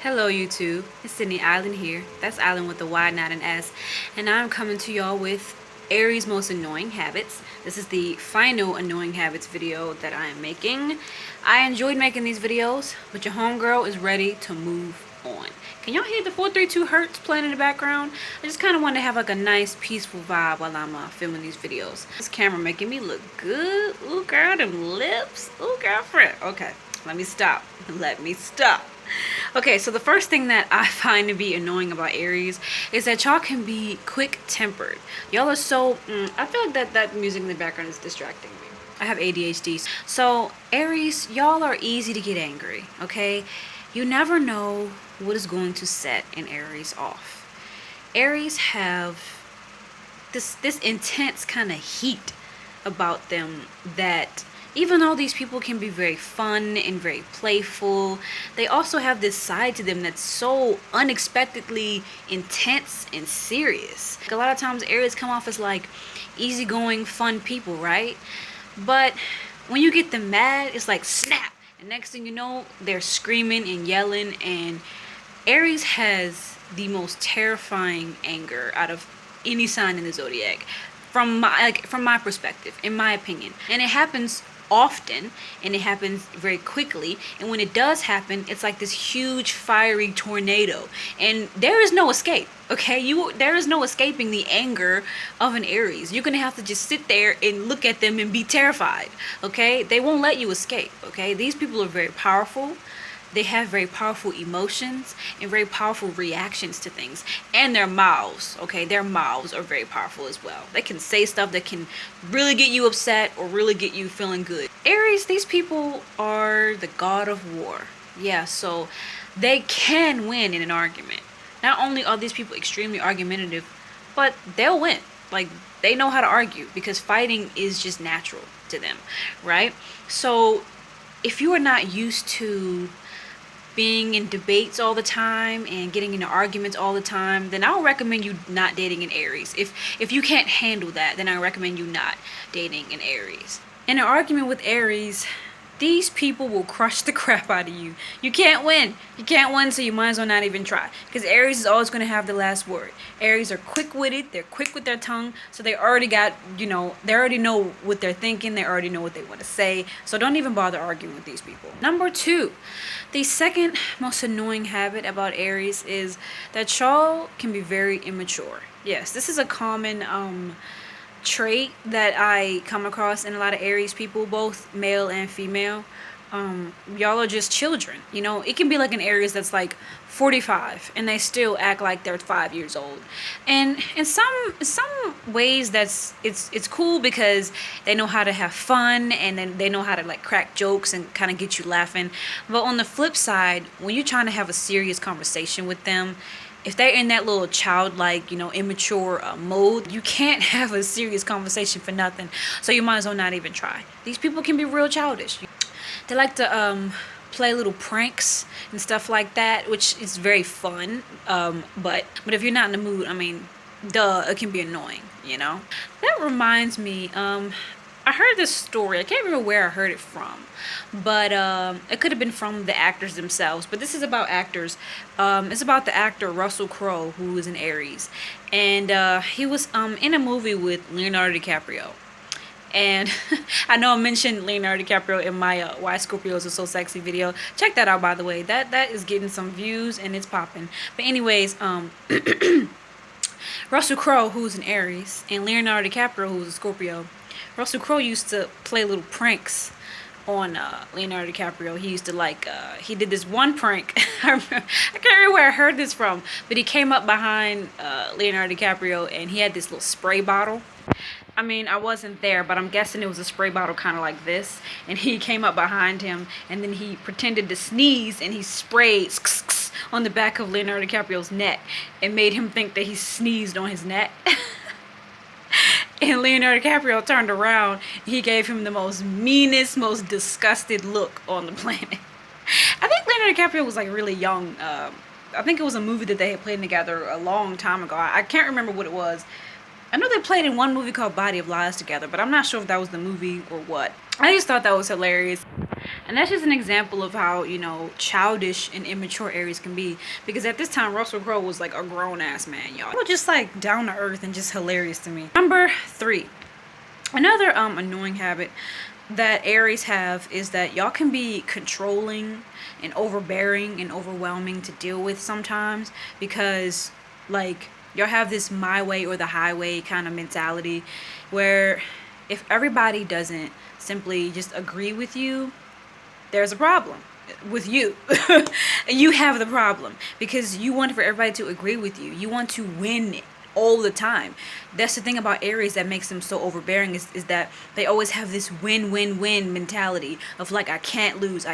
Hello YouTube, it's Sidnie Iyland here. That's Island with the Y, not an S. And I'm coming to y'all with Aries' most annoying habits. This is the final annoying habits video that I am making. I enjoyed making these videos, but your homegirl is ready to move on. Can y'all hear the 432 Hertz playing in the background? I just kind of want to have like a nice peaceful vibe while I'm filming these videos. This camera making me look good. Ooh girl, them lips. Ooh girlfriend. Okay, let me stop. Let me stop. Okay, so the first thing that I find to be annoying about Aries is that y'all can be quick-tempered. Y'all are so, I feel like that music in the background is distracting me. I have ADHD. So Aries, y'all are easy to get angry, okay? You never know what is going to set an Aries off. Aries have this intense kind of heat about them that even though these people can be very fun and very playful, they also have this side to them that's so unexpectedly intense and serious. Like a lot of times Aries come off as like easygoing, fun people, right? But when you get them mad, it's like snap. And next thing you know, they're screaming and yelling. And Aries has the most terrifying anger out of any sign in the zodiac from my perspective, in my opinion. And it happens often, and it happens very quickly, and when it does happen, it's like this huge fiery tornado, and there is no escape. Okay, there is no escaping the anger of an Aries. You're gonna have to just sit there and look at them and be terrified. Okay, they won't let you escape. Okay, these people are very powerful. They have very powerful emotions and very powerful reactions to things. And their mouths, okay? Their mouths are very powerful as well. They can say stuff that can really get you upset or really get you feeling good. Aries, these people are the god of war. Yeah, so they can win in an argument. Not only are these people extremely argumentative, but they'll win. Like, they know how to argue because fighting is just natural to them, right? So if you are not used to being in debates all the time and getting into arguments all the time, then I would recommend you not dating an Aries. If you can't handle that, then I recommend you not dating an Aries. In an argument with Aries, these people will crush the crap out of you. You can't win. You can't win, so you might as well not even try. Because Aries is always going to have the last word. Aries are quick-witted. They're quick with their tongue. So they already got, they already know what they're thinking. They already know what they want to say. So don't even bother arguing with these people. Number 2, the second most annoying habit about Aries is that y'all can be very immature. Yes, this is a common trait that I come across in a lot of Aries people, both male and female. Y'all are just children. It can be like an Aries that's like 45 and they still act like they're 5 years old. And in some ways it's cool because they know how to have fun and then they know how to like crack jokes and kind of get you laughing. But on the flip side, when you're trying to have a serious conversation with them, if they're in that little childlike, immature mode, you can't have a serious conversation for nothing. So you might as well not even try. These people can be real childish. They like to play little pranks and stuff like that, which is very fun. But if you're not in the mood, I mean, duh, it can be annoying, That reminds me, I heard this story. I can't remember where I heard it from, but it could have been from the actors themselves. But this is about actors. It's about the actor Russell Crowe, who is an Aries, and he was in a movie with Leonardo DiCaprio. And I know I mentioned Leonardo DiCaprio in my Why Scorpios Are So Sexy video. Check that out, by the way. That is getting some views and it's popping. But anyways, Russell Crowe, who's an Aries, and Leonardo DiCaprio, who's a Scorpio. Russell Crowe used to play little pranks on Leonardo DiCaprio. He used to he did this one prank. I can't remember where I heard this from, but he came up behind Leonardo DiCaprio and he had this little spray bottle. I mean, I wasn't there, but I'm guessing it was a spray bottle kind of like this. And he came up behind him and then he pretended to sneeze and he sprayed on the back of Leonardo DiCaprio's neck and made him think that he sneezed on his neck. And Leonardo DiCaprio turned around. He gave him the most meanest, most disgusted look on the planet. I think Leonardo DiCaprio was like really young. I think it was a movie that they had played together a long time ago. I can't remember what it was. I know they played in one movie called Body of Lies together, but I'm not sure if that was the movie or what. I just thought that was hilarious. And that's just an example of how, you know, childish and immature Aries can be. Because at this time, Russell Crowe was like a grown-ass man, y'all. Just like down to earth and just hilarious to me. Number 3. Another annoying habit that Aries have is that y'all can be controlling and overbearing and overwhelming to deal with sometimes, because like y'all have this my way or the highway kind of mentality where if everybody doesn't simply just agree with you, there's a problem with you. You have the problem because you want for everybody to agree with you. You want to win all the time. That's the thing about Aries that makes them so overbearing, is that they always have this win-win-win mentality of like, I can't lose,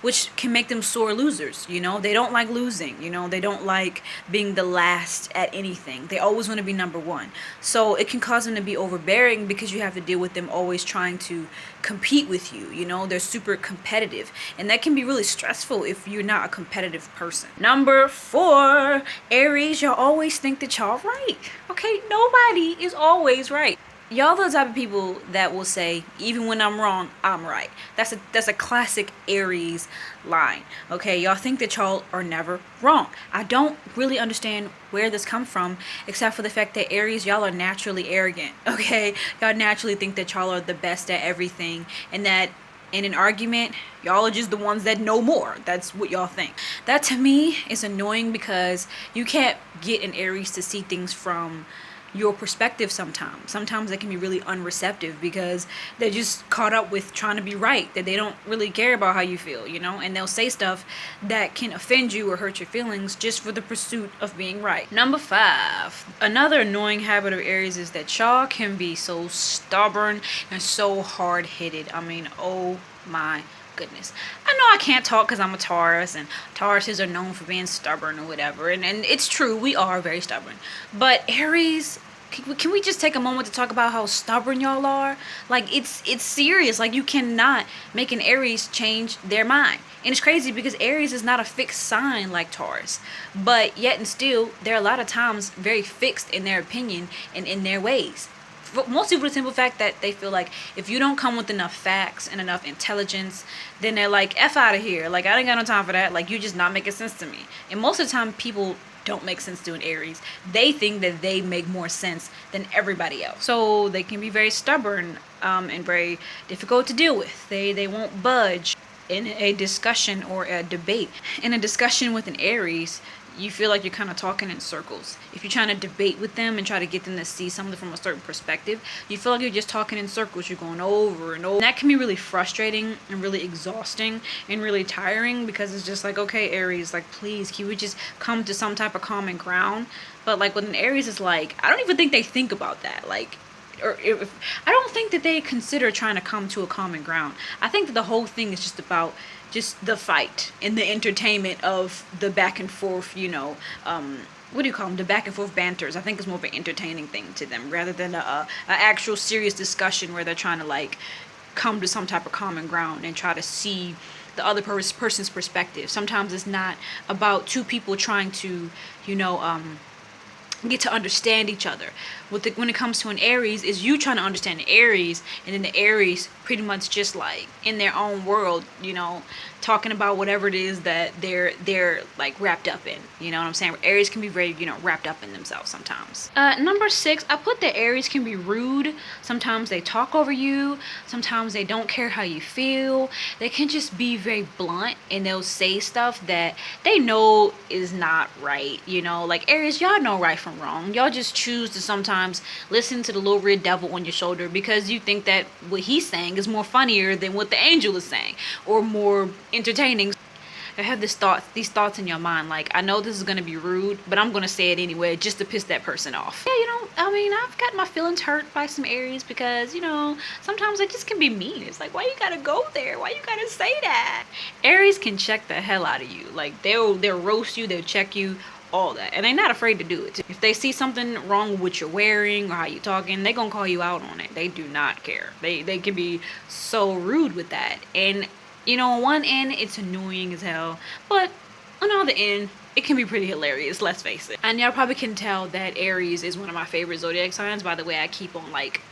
which can make them sore losers. You know, they don't like losing. You know, they don't like being the last at anything. They always want to be number one. So it can cause them to be overbearing because you have to deal with them always trying to compete with you. You know, they're super competitive, and that can be really stressful if you're not a competitive person. Number 4, Aries, y'all always think that y'all right. Okay, nobody is always right. Y'all the type of people that will say, even when I'm wrong, I'm right. That's a classic Aries line. Okay, y'all think that y'all are never wrong. I don't really understand where this comes from, except for the fact that Aries, y'all are naturally arrogant. Okay, y'all naturally think that y'all are the best at everything, and that in an argument, y'all are just the ones that know more. That's what y'all think. That to me is annoying because you can't get an Aries to see things from your perspective sometimes. Sometimes they can be really unreceptive because they're just caught up with trying to be right, that they don't really care about how you feel, you know, and they'll say stuff that can offend you or hurt your feelings just for the pursuit of being right. Number 5, another annoying habit of Aries is that y'all can be so stubborn and so hard-headed. I mean, oh my goodness. I know I can't talk because I'm a Taurus, and Tauruses are known for being stubborn or whatever, and it's true, we are very stubborn. But Aries, can we just take a moment to talk about how stubborn y'all are? Like, it's serious. Like, you cannot make an Aries change their mind. And it's crazy because Aries is not a fixed sign like Taurus, but yet and still they're a lot of times very fixed in their opinion and in their ways. Mostly for the simple fact that they feel like if you don't come with enough facts and enough intelligence, then they're like, F out of here. Like, I ain't got no time for that. Like, you're just not making sense to me. And most of the time, people don't make sense to an Aries. They think that they make more sense than everybody else. So they can be very stubborn and very difficult to deal with. They won't budge in a discussion or a debate. In a discussion with an Aries, you feel like you're kind of talking in circles. If you're trying to debate with them and try to get them to see something from a certain perspective, you feel like you're just talking in circles. You're going over and over. And that can be really frustrating and really exhausting and really tiring, because it's just like, okay, Aries, like, please, can we just come to some type of common ground? But like with an Aries, it's like, I don't even think they think about that. Like, I don't think that they consider trying to come to a common ground. I think that the whole thing is just about just the fight and the entertainment of the back and forth, you know, what do you call them? The back and forth banters. I think it's more of an entertaining thing to them rather than a actual serious discussion where they're trying to like come to some type of common ground and try to see the other person's perspective. Sometimes it's not about two people trying to, you know, get to understand each other. When it comes to an Aries, is you trying to understand the Aries, and then the Aries pretty much just like in their own world, you know, talking about whatever it is that they're like wrapped up in. You know what I'm saying? Aries can be very, you know, wrapped up in themselves sometimes. Number 6, I put that Aries can be rude. Sometimes they talk over you. Sometimes they don't care how you feel. They can just be very blunt, and they'll say stuff that they know is not right. You know, like Aries, y'all know right from wrong. Y'all just choose to sometimes listen to the little red devil on your shoulder because you think that what he's saying is more funnier than what the angel is saying, or more entertaining. I have these thoughts in your mind, like, I know this is going to be rude, but I'm going to say it anyway just to piss that person off. Yeah, you know, I mean, I've got my feelings hurt by some Aries because, you know, sometimes they just can be mean. It's like, why you got to go there? Why you got to say that? Aries can check the hell out of you. Like, they'll roast you, they'll check you, all that, and they're not afraid to do it. If they see something wrong with what you're wearing or how you're talking, they're gonna call you out on it. They do not care. They can be so rude with that, and you know, on one end it's annoying as hell, but on the other end it can be pretty hilarious, let's face it. And y'all probably can tell that Aries is one of my favorite zodiac signs by the way I keep on like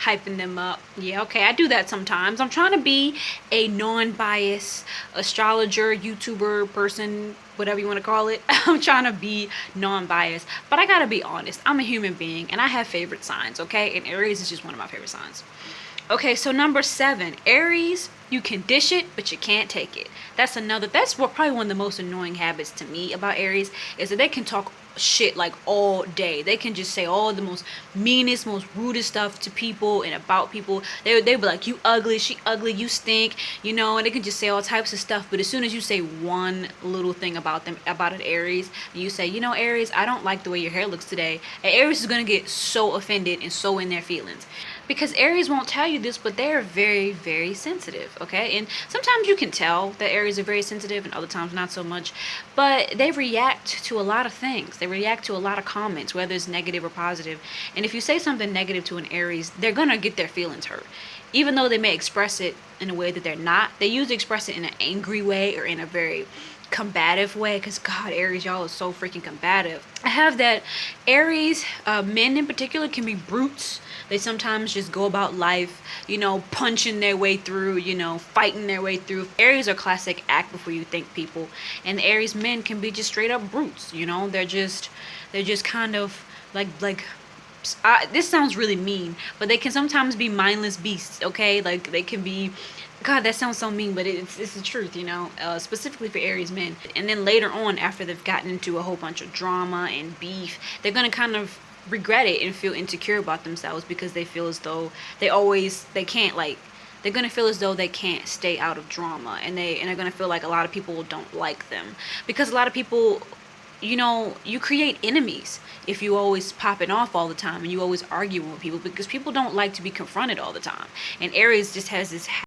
hyping them up. Yeah, okay, I do that sometimes. I'm trying to be a non-biased astrologer, YouTuber, person, whatever you want to call it. I'm trying to be non-biased, but I gotta be honest. I'm a human being and I have favorite signs, okay? And Aries is just one of my favorite signs. Okay, so number 7, Aries, you can dish it, but you can't take it. That's what probably one of the most annoying habits to me about Aries is that they can talk shit like all day. They can just say all the most meanest, most rudest stuff to people and about people. They be like, you ugly, she ugly, you stink, and they can just say all types of stuff. But as soon as you say one little thing about them, about an Aries, you say, Aries, I don't like the way your hair looks today. And Aries is gonna get so offended and so in their feelings. Because Aries won't tell you this, but they're very, very sensitive, okay? And sometimes you can tell that Aries are very sensitive and other times not so much. But they react to a lot of things. They react to a lot of comments, whether it's negative or positive. And if you say something negative to an Aries, they're going to get their feelings hurt. Even though they may express it in a way that they're not, they usually express it in an angry way or in a very combative way, because God, Aries, y'all are so freaking combative. I have that Aries, men in particular, can be brutes. They sometimes just go about life, punching their way through, fighting their way through. Aries are classic act before you think people, and the Aries men can be just straight up brutes. They're just kind of like. This sounds really mean, but they can sometimes be mindless beasts. Okay, like they can be. God, that sounds so mean, but it's the truth, specifically for Aries men. And then later on, after they've gotten into a whole bunch of drama and beef, they're gonna kind of regret it and feel insecure about themselves because they feel as though they can't, like, they're gonna feel as though they can't stay out of drama, and they're gonna feel like a lot of people don't like them because a lot of people, you create enemies if you always popping off all the time and you always arguing with people, because people don't like to be confronted all the time. And Aries just has this